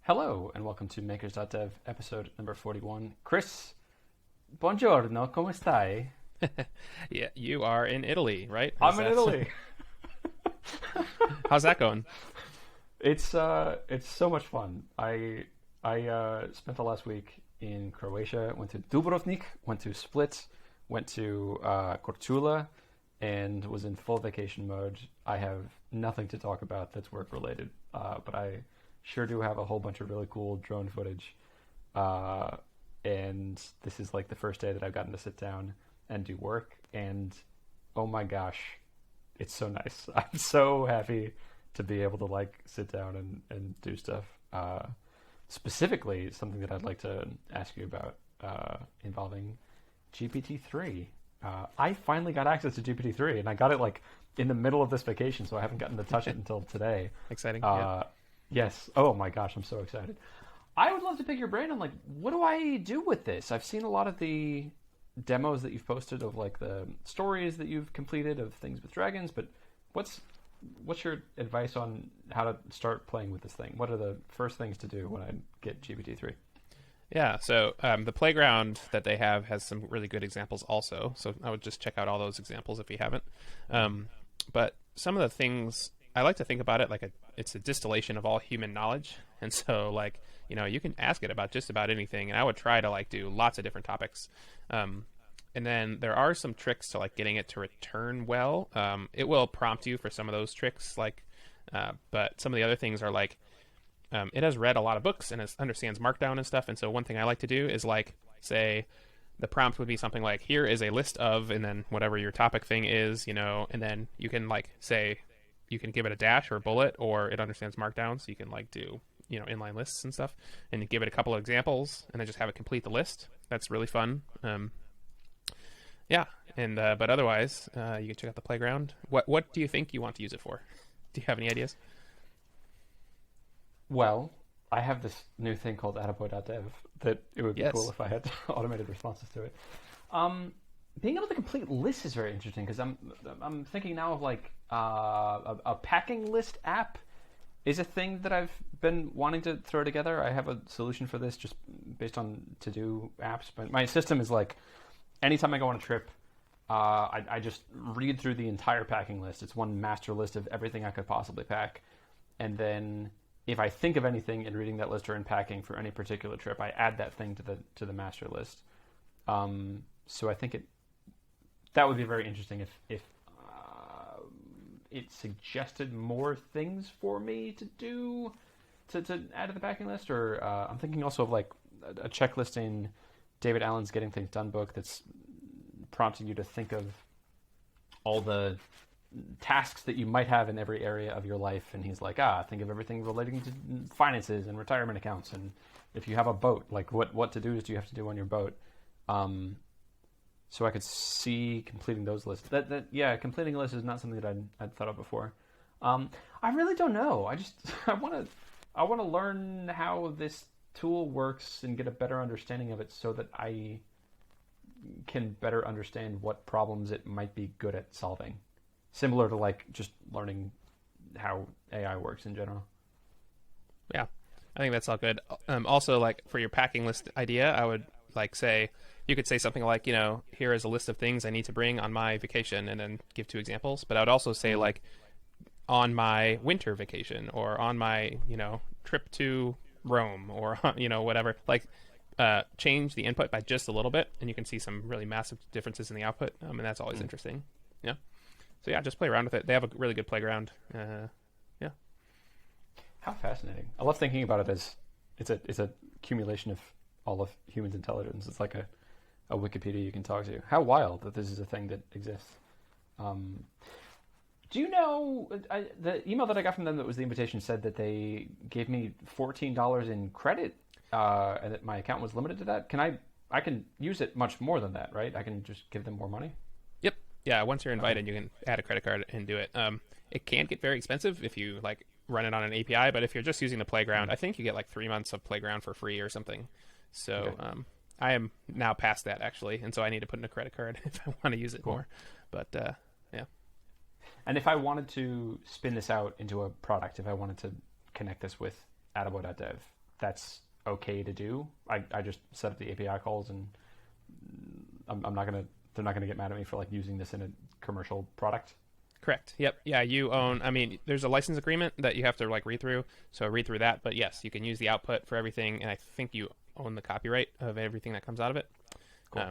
Hello, and welcome to Makers.dev episode number 41. Chris, buongiorno, come stai? Yeah, you are in Italy, right? I'm in Italy. How's that going? It's so much fun. I spent the last week in Croatia, went to Dubrovnik, went to Split, went to Korčula, and was in full vacation mode. I have nothing to talk about that's work related, but I sure do have a whole bunch of really cool drone footage. Uh, and this is like the first day that I've gotten to sit down and do work. And oh my gosh, it's so nice. I'm so happy to be able to like sit down and do stuff. Specifically, something that I'd like to ask you about involving GPT-3. I finally got access to GPT-3, and I got it like in the middle of this vacation, so I haven't gotten to touch it until today. Exciting. Uh, yes. Oh my gosh, I'm so excited. I would love to pick your brain on like what do I do with this? I've seen a lot of the demos that you've posted of like the stories that you've completed of things with dragons, but what's what's your advice on how to start playing with this thing? What are the first things to do when I get GPT-3? Yeah, so the playground that they have has some really good examples also. So I would just check out all those examples if you haven't. But some of the things I like to think about it like it's a distillation of all human knowledge, and so like you can ask it about just about anything, and I would try to like do lots of different topics. And then there are some tricks to like getting it to return well. It will prompt you for some of those tricks, but some of the other things are like it has read a lot of books and it understands Markdown and stuff. And so one thing I like to do is like say the prompt would be something like here is a list of, and then whatever your topic thing is, and then you can like say you can give it a dash or a bullet, or it understands Markdown, so you can like do inline lists and stuff, and you give it a couple of examples, and then just have it complete the list. That's really fun. Yeah, and but otherwise, you can check out the playground. What do you think you want to use it for? Do you have any ideas? Well, I have this new thing called Attaboy.dev that it would be Yes. cool if I had automated responses to it. Being able to complete lists is very interesting because I'm thinking now of like a packing list app is a thing that I've been wanting to throw together. I have a solution for this just based on to-do apps, but my system is like anytime I go on a trip, I just read through the entire packing list. It's one master list of everything I could possibly pack, and then if I think of anything in reading that list or in packing for any particular trip, I add that thing to the master list. So I think that would be very interesting if it suggested more things for me to do to add to the packing list. Or I'm thinking also of like a checklist in David Allen's Getting Things Done book that's prompting you to think of all the tasks that you might have in every area of your life, and he's like, think of everything relating to finances and retirement accounts, and if you have a boat, like what to-dos do you have to do on your boat. So I could see completing those lists. Yeah, completing a list is not something that I'd thought of before. I really don't know. I want to learn how this tool works and get a better understanding of it so that I can better understand what problems it might be good at solving. Similar to like just learning how AI works in general. Yeah, I think that's all good. Also, like for your packing list idea, I would like say you could say something like, here is a list of things I need to bring on my vacation, and then give two examples. But I would also say like on my winter vacation, or on my trip to Rome, or whatever. Like change the input by just a little bit, and you can see some really massive differences in the output, and that's always interesting. Yeah. So yeah, just play around with it. They have a really good playground. Yeah. How fascinating! I love thinking about it as it's a accumulation of all of humans' intelligence. It's like a Wikipedia you can talk to. How wild that this is a thing that exists. Do you know the email that I got from them that was the invitation said that they gave me $14 in credit, and that my account was limited to that? I can use it much more than that, right? I can just give them more money. Yep. Yeah. Once you're invited, you can add a credit card and do it. It can get very expensive if you like run it on an API, but if you're just using the playground, I think you get like 3 months of playground for free or something. So I am now past that actually, and so I need to put in a credit card if I want to use it more. But yeah. And if I wanted to spin this out into a product, if I wanted to connect this with Attaboy.dev, that's okay to do. I just set up the API calls, and I'm not gonna they're not gonna get mad at me for like using this in a commercial product. Correct. Yep. Yeah, you own. I mean, there's a license agreement that you have to like read through. So read through that. But yes, you can use the output for everything, and I think you own the copyright of everything that comes out of it. Cool.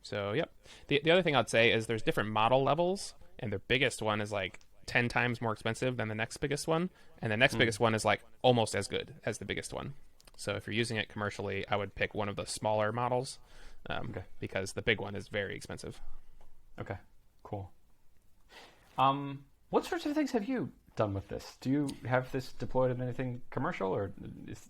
So yep. The other thing I'd say is there's different model levels, and the biggest one is like 10 times more expensive than the next biggest one, and the next biggest one is like almost as good as the biggest one. So if you're using it commercially, I would pick one of the smaller models, because the big one is very expensive. Okay. Cool. What sorts of things have you done with this? Do you have this deployed in anything commercial, or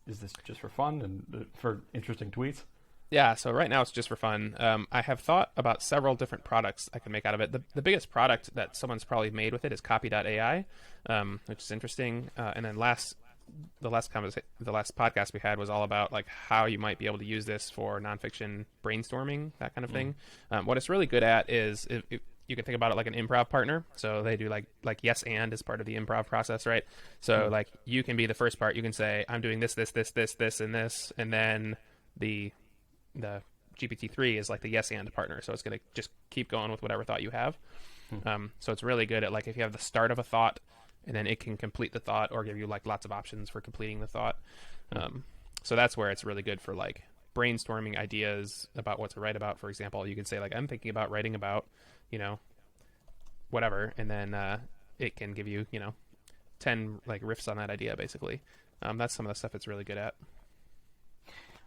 is this just for fun and for interesting tweets? Yeah, so right now it's just for fun. I have thought about several different products I can make out of it. The biggest product that someone's probably made with it is copy.ai, which is interesting. And then the last podcast we had was all about like how you might be able to use this for nonfiction brainstorming, that kind of thing. What it's really good at is you can think about it like an improv partner. So they do like yes and as part of the improv process, right? So like you can be the first part. You can say I'm doing this, and this, and then the GPT-3 is like the yes and partner. So it's going to just keep going with whatever thought you have. So it's really good at like if you have the start of a thought, and then it can complete the thought or give you like lots of options for completing the thought. So that's where it's really good for like brainstorming ideas about what to write about. For example, you can say like I'm thinking about writing about, whatever, and then it can give you 10 like riffs on that idea basically. That's some of the stuff it's really good at.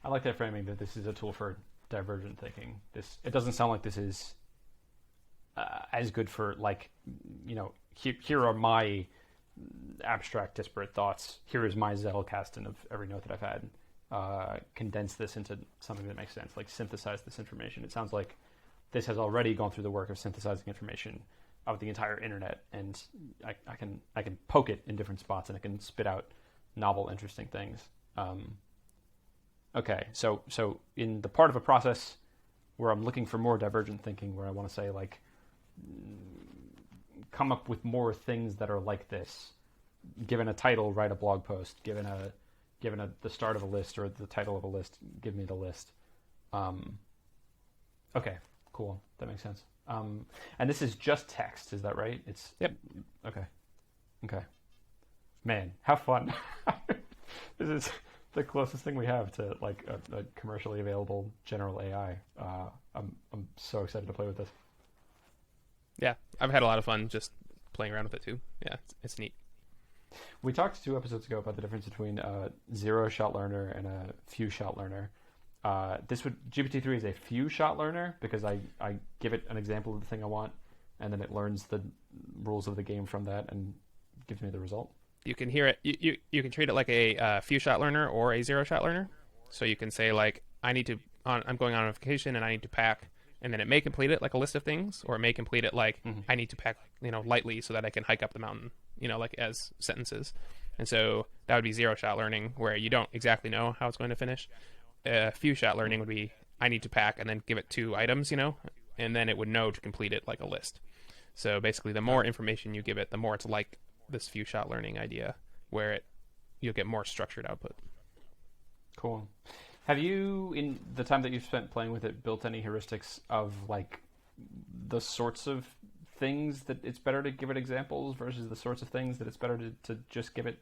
I like that framing, that this is a tool for divergent thinking. It doesn't sound like this is as good for like, here are my abstract disparate thoughts. Here is my Zettelkasten of every note that I've had. Condense this into something that makes sense, like synthesize this information. It sounds like this has already gone through the work of synthesizing information of the entire internet, and I can poke it in different spots, and it can spit out novel, interesting things. Okay, so in the part of a process where I'm looking for more divergent thinking, where I want to say like, come up with more things that are like this. Given a title, write a blog post. Given the start of a list or the title of a list, give me the list. Okay, cool, that makes sense. And this is just text, is that right? Yep. Okay. Man, have fun. This is the closest thing we have to like a commercially available general AI. I'm so excited to play with this. Yeah, I've had a lot of fun just playing around with it too. Yeah, it's neat. We talked 2 episodes ago about the difference between a zero-shot learner and a few-shot learner. GPT-3 is a few-shot learner because I give it an example of the thing I want, and then it learns the rules of the game from that and gives me the result. You can hear it. You can treat it like a few-shot learner or a zero-shot learner. So you can say like I'm going on a vacation and I need to pack, and then it may complete it like a list of things, or it may complete it like I need to pack lightly so that I can hike up the mountain, like as sentences. And so that would be zero-shot learning, where you don't exactly know how it's going to finish. Few-shot learning would be I need to pack, and then give it 2 items, and then it would know to complete it like a list. So basically, the more information you give it, the more it's like this few-shot learning idea, where you'll get more structured output. Cool. Have you, in the time that you've spent playing with it, built any heuristics of like the sorts of things that it's better to give it examples versus the sorts of things that it's better to just give it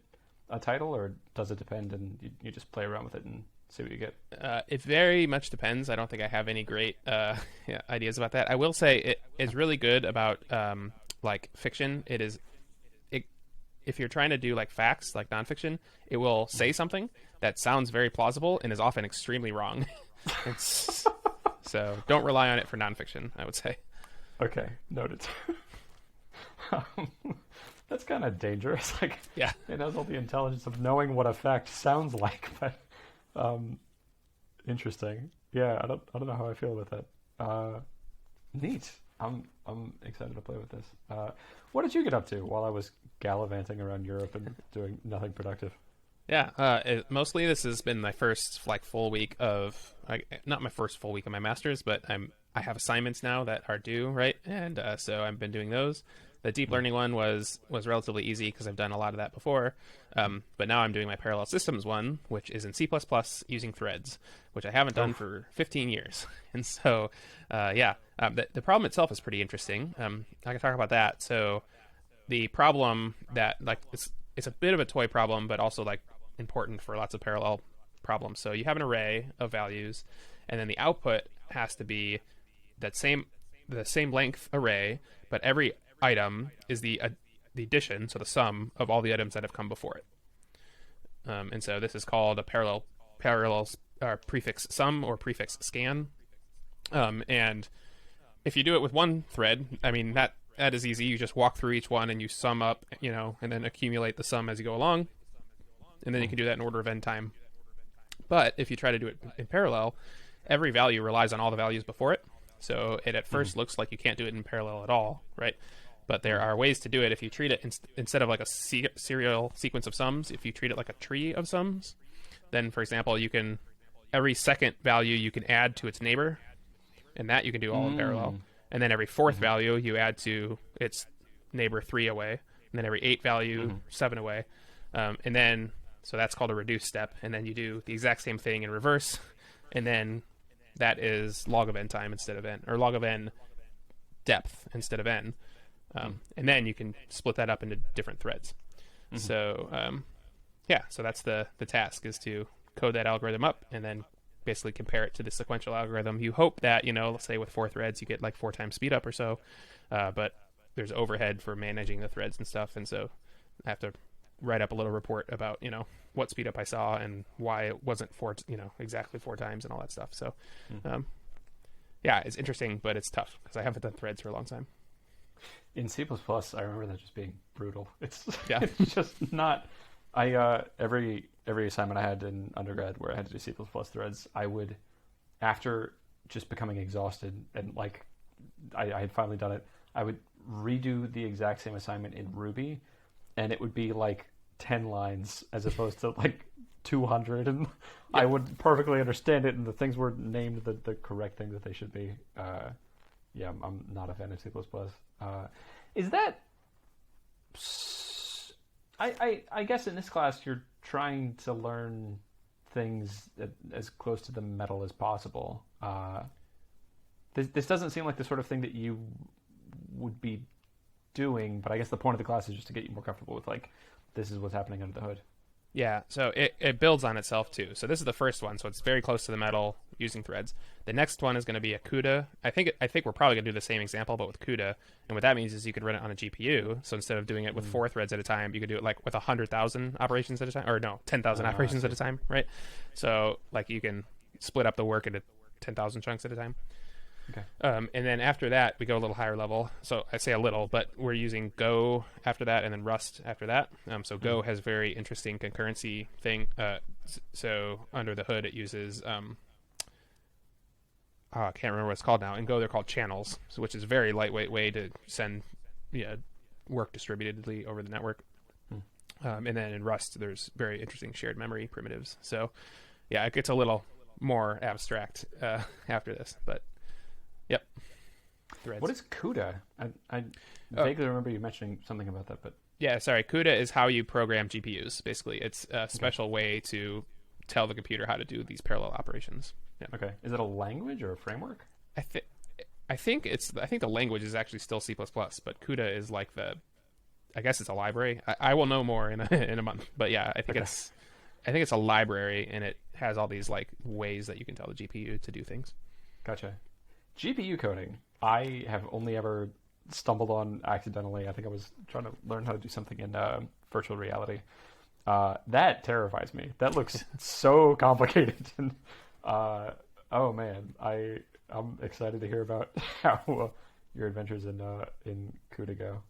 a title, or does it depend and you just play around with it and see what you get? It very much depends. I don't think I have any great ideas about that. I will say it is really good about like fiction. If you're trying to do like facts, like nonfiction, it will say something that sounds very plausible and is often extremely wrong. So don't rely on it for nonfiction, I would say. Okay, noted. That's kind of dangerous. Like, yeah, it has all the intelligence of knowing what a fact sounds like, but interesting. Yeah, I don't know how I feel about that. Neat. I'm excited to play with this. What did you get up to while I was gallivanting around Europe and doing nothing productive? Yeah, mostly this has been my first full week of not my first full week of my master's, but I have assignments now that are due, right? And so I've been doing those. The deep learning one was relatively easy because I've done a lot of that before. But now I'm doing my parallel systems one, which is in C++ using threads, which I haven't done for 15 years. And so, the problem itself is pretty interesting. I can talk about that. So the problem that like it's a bit of a toy problem, but also like important for lots of parallel problems. So you have an array of values, and then the output has to be the same length array, but every item is the addition, so the sum of all the items that have come before it. And so this is called a parallel prefix sum or prefix scan. And if you do it with one thread, I mean that is easy. You just walk through each one and you sum up, and then accumulate the sum as you go along, and then you can do that in order of n time. But if you try to do it in parallel, every value relies on all the values before it. So it at first looks like you can't do it in parallel at all, right? But there are ways to do it if you treat it instead of like a serial sequence of sums. If you treat it like a tree of sums, then for example, every second value you can add to its neighbor, and that you can do all in parallel. And then every fourth value you add to its neighbor 3 away, and then every 8 value 7 away, and then so that's called a reduce step. And then you do the exact same thing in reverse, and then that is log of n time instead of n, or log of n depth instead of n. And then you can split that up into different threads. So so that's the task, is to code that algorithm up and then basically compare it to the sequential algorithm. You hope that, let's say with 4 threads you get like 4 times speed up or so, but there's overhead for managing the threads and stuff, and so I have to write up a little report about what speed up I saw and why it wasn't exactly 4 times and all that stuff. So it's interesting, but it's tough because I haven't done threads for a long time. In C++, I remember that just being brutal. It's just not. Every assignment I had in undergrad where I had to do C++ threads, I would, after just becoming exhausted and like I had finally done it, I would redo the exact same assignment in Ruby, and it would be like 10 lines as opposed to like 200, and I would perfectly understand it, and the things were named the correct thing that they should be. I'm not a fan of C++. Is that... I guess in this class you're trying to learn things as close to the metal as possible. This doesn't seem like the sort of thing that you would be doing, but I guess the point of the class is just to get you more comfortable with like, this is what's happening under the hood. Yeah, so it builds on itself too. So this is the first one, so it's very close to the metal using threads. The next one is going to be a CUDA. I think we're probably going to do the same example, but with CUDA. And what that means is you could run it on a GPU. So instead of doing it with 4 threads at a time, you could do it like with 100,000 operations at a time, or no, 10,000 operations at a time, right? So like you can split up the work into 10,000 chunks at a time. Okay. And then after that, we go a little higher level. So I say a little, but we're using Go after that, and then Rust after that. So Go has very interesting concurrency thing. So under the hood, it uses I can't remember what it's called now. In Go, they're called channels, which is a very lightweight way to send work distributedly over the network. And then in Rust, there's very interesting shared memory primitives. So yeah, it gets a little more abstract after this, but. Yep. Threads. What is CUDA? I vaguely remember you mentioning something about that, but... Yeah, sorry. CUDA is how you program GPUs, basically. It's a special way to tell the computer how to do these parallel operations. Yeah. Okay. Is it a language or a framework? I think the language is actually still C++, but CUDA is like I guess it's a library. I will know more in a month, but yeah, I think it's a library, and it has all these like ways that you can tell the GPU to do things. Gotcha. GPU coding, I have only ever stumbled on accidentally. I think I was trying to learn how to do something in virtual reality. That terrifies me. That looks so complicated. And, oh man, I'm excited to hear about how your adventures in CUDA go.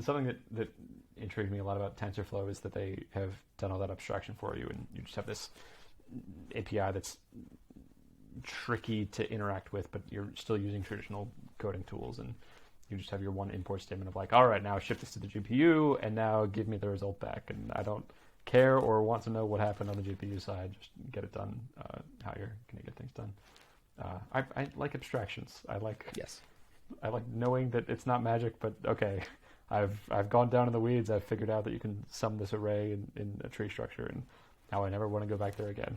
Something that intrigued me a lot about TensorFlow is that they have done all that abstraction for you, and you just have this API that's tricky to interact with, but you're still using traditional coding tools, and you just have your one import statement of like, all right, now shift this to the GPU, and now give me the result back, and I don't care or want to know what happened on the GPU side. Just get it done how you're going to get things done. I like abstractions. I like I like knowing that it's not magic, but okay, I've gone down in the weeds. I've figured out that you can sum this array in a tree structure, and now I never want to go back there again.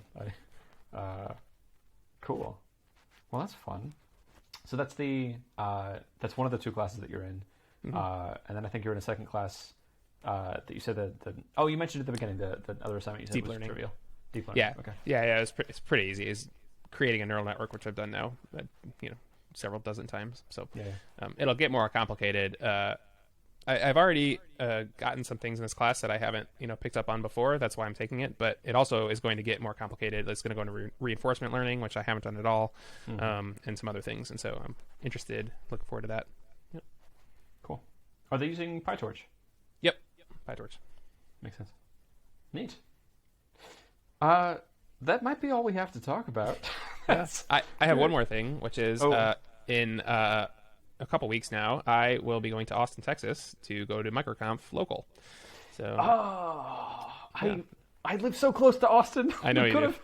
Cool. Well, that's fun. So that's that's one of the two classes that you're in, and then I think you're in a second class that you said that you mentioned at the beginning the other assignment you said Deep was learning. trivial. Deep learning. Yeah. Okay. Yeah. It's pretty easy. It's creating a neural network, which I've done now, several dozen times. So Yeah. it'll get more complicated. I've already gotten some things in this class that I haven't, picked up on before. That's why I'm taking it. But it also is going to get more complicated. It's going to go into reinforcement learning, which I haven't done at all, and some other things. And so I'm interested, looking forward to that. Yep. Cool. Are they using PyTorch? Yep. PyTorch. Makes sense. Neat. That might be all we have to talk about. Yes. I have one more thing, which is in a couple weeks now, I will be going to Austin, Texas to go to Microconf Local. So I live so close to Austin. I know you do.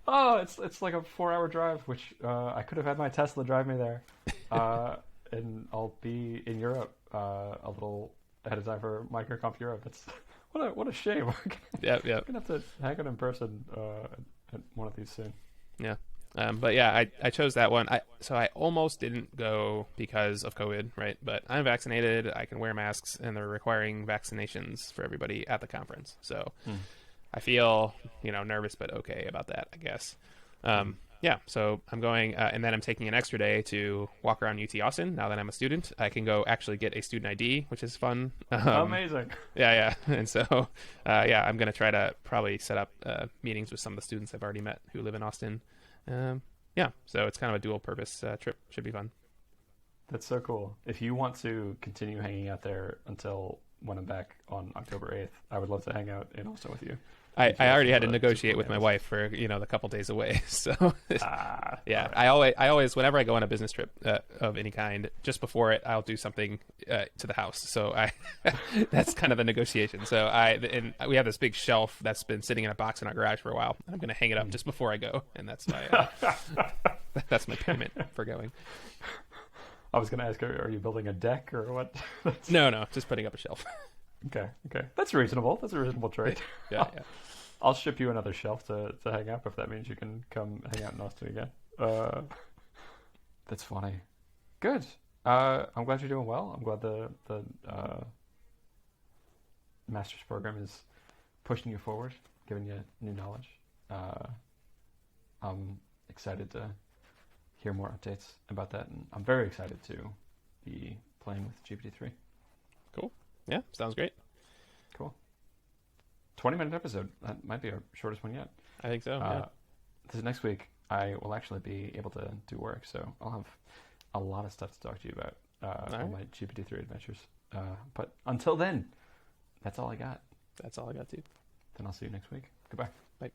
It's like a 4-hour drive, which I could have had my Tesla drive me there, and I'll be in Europe a little ahead of time for Microconf Europe. That's what a shame. Yep. I'm gonna have to hang out in person at one of these soon. Yeah. But yeah, I chose that one. So I almost didn't go because of COVID, right? But I'm vaccinated. I can wear masks, and they're requiring vaccinations for everybody at the conference. So I feel, nervous, but okay about that, I guess. Yeah. So I'm going, and then I'm taking an extra day to walk around UT Austin. Now that I'm a student, I can go actually get a student ID, which is fun. Amazing. Yeah. And so, I'm going to try to probably set up meetings with some of the students I've already met who live in Austin. So it's kind of a dual purpose trip. Should be fun. That's so cool. If you want to continue hanging out there until when I'm back on October 8th, I would love to hang out in Austin with you. I already had to negotiate with my wife for the couple days away. So I always whenever I go on a business trip of any kind, just before it, I'll do something to the house. So that's kind of the negotiation. So we have this big shelf that's been sitting in a box in our garage for a while, and I'm going to hang it up just before I go, and that's my payment for going. I was going to ask, are you building a deck or what? No, just putting up a shelf. Okay. That's reasonable. That's a reasonable trade. Yeah. I'll ship you another shelf to hang up if that means you can come hang out in Austin again. That's funny. Good. I'm glad you're doing well. I'm glad the master's program is pushing you forward, giving you new knowledge. I'm excited to hear more updates about that, and I'm very excited to be playing with GPT-3. Cool. Yeah, sounds great. Cool. 20-minute episode. That might be our shortest one yet. I think so. Yeah. This is next week. I will actually be able to do work, so I'll have a lot of stuff to talk to you about on my GPT-3 adventures. But until then, that's all I got. That's all I got, too. Then I'll see you next week. Goodbye. Bye.